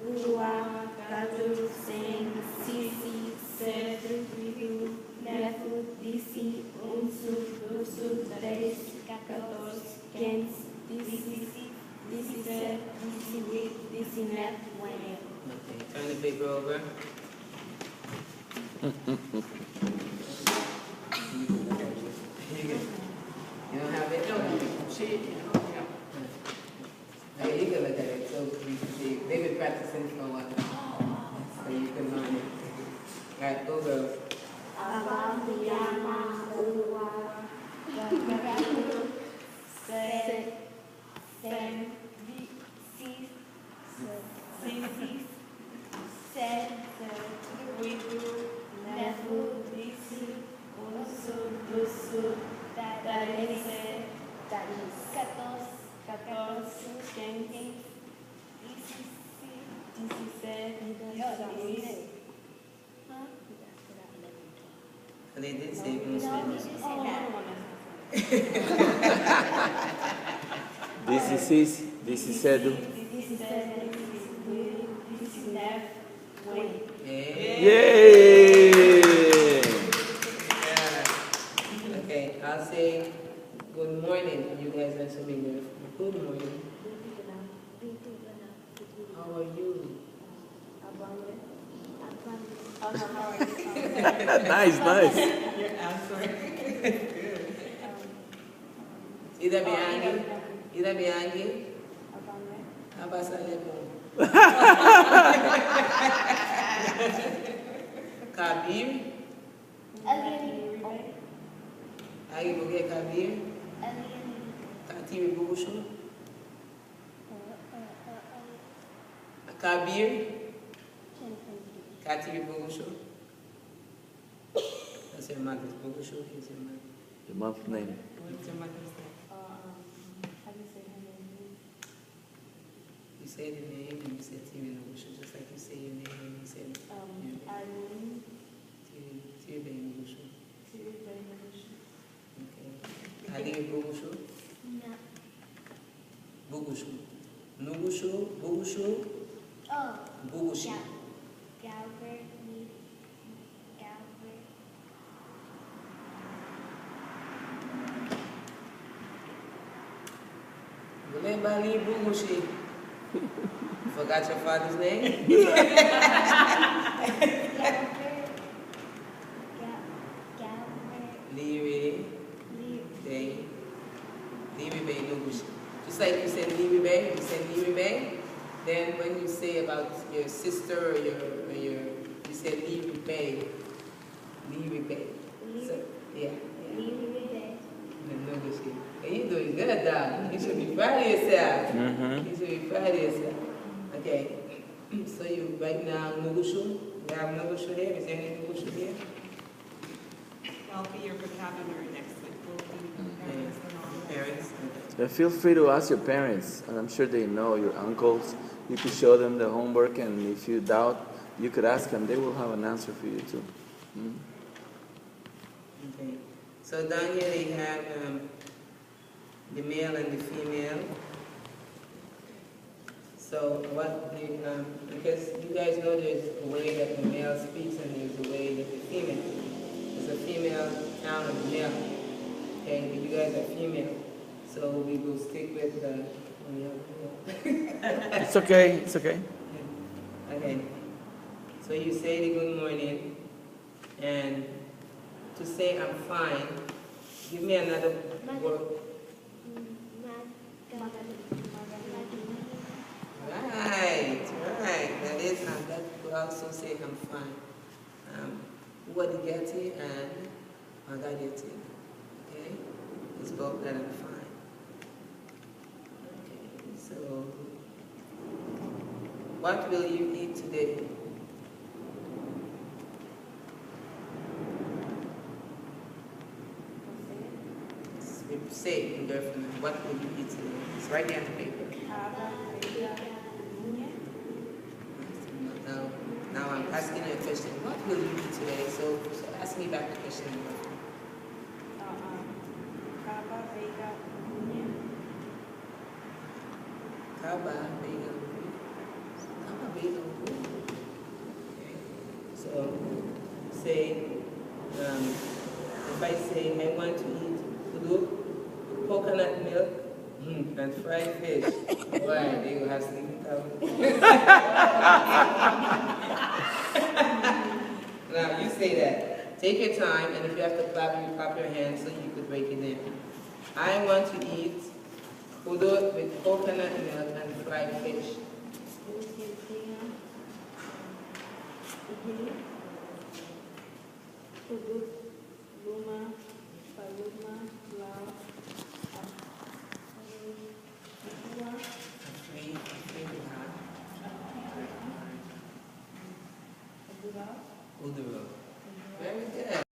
Ua, Kadu, Sing, Sisi, Cedro, Vidu, Nefu, Disi, Unsu, Dusu, 10, 14, 15, 16, 17, 18, 19, 20. Okay, turn the paper over. You don't have it? Okay, you can look at it so you can see. They've been practicing for a while. So you can learn it. Alright, go girls. Abandiyama, Ua, Kadu, Sing, Sem, Sis, Sisi, Cedro, Vidu, Nefu, Disi, Unsu, Dusu, 13, 14, 15, 17, 18. They did say Muslims. This is Cedo. This is Cedro, this is Nef, Wayne. Yay! Yeah. Okay, I'll say good morning and you guys answer me good morning. How are you? Nice, nice. Your answer. Ida Bianchi. Ida Bianchi. Abasalepo. Kabir. Agi Buge Kabir. Katiri Bugushu. Kabir. Katiri Bugushu. That's your mother's Bugushu. He's your mother. The month name. What's your mother's name? How do you say her name? You say the name and you say Tiri Bugushu, just like you say your name and you say Arlene, Tiri Bugushu. Tiri Okay. Ali Bugushu. Bugushu. Nugushu. Bugushu. Oh, Bugushi. Galbert, Bali Bugushi. Forgot your father's name? Leary Bay. Leary Bay Nugushi. Just like you said Leary Bay, you said Leary Bay. Then when you say about your sister or your you say Leary Bay. Leary Bay. So, yeah. Nugushi. Hey, you're doing good, dog. You should be proud of yourself. You should be proud of yourself. Okay. So you right now Nugushu. You have Nugushu there? Is there any Nugushu here? That'll be your vocabulary next week. Will be Parents. Yeah, feel free to ask your parents, and I'm sure they know, your uncles. You could show them the homework, and if you doubt, you could ask them. They will have an answer for you too. Okay. So down here they have the male and the female. So what they, because you guys know there's a way that the male speaks and there's a way that the female. There's a female sound of the male. Okay, but you guys are female. So we will stick with the male. It's okay. It's okay. Okay. So you say the good morning, and to say I'm fine, give me another word. Right. That is, that could also say I'm fine. Uwadigati and Magaditi. Okay? It's both that I'm fine. Okay, so what will you eat today? Say it in Durfan. What will you eat today? It's right there on the paper. Now I'm asking you a question. What will you eat today? So ask me back the question. Kaba, Vega. by saying, I want to eat kudu, coconut milk, and fried fish. Why? They will have sleeping powder. Now, you say that. Take your time, and if you have to clap, you clap your hands so you could break it in. I want to eat kudu with coconut milk and fried fish. Kudut, Luma, Paluma, Lao, Uduro. Very good.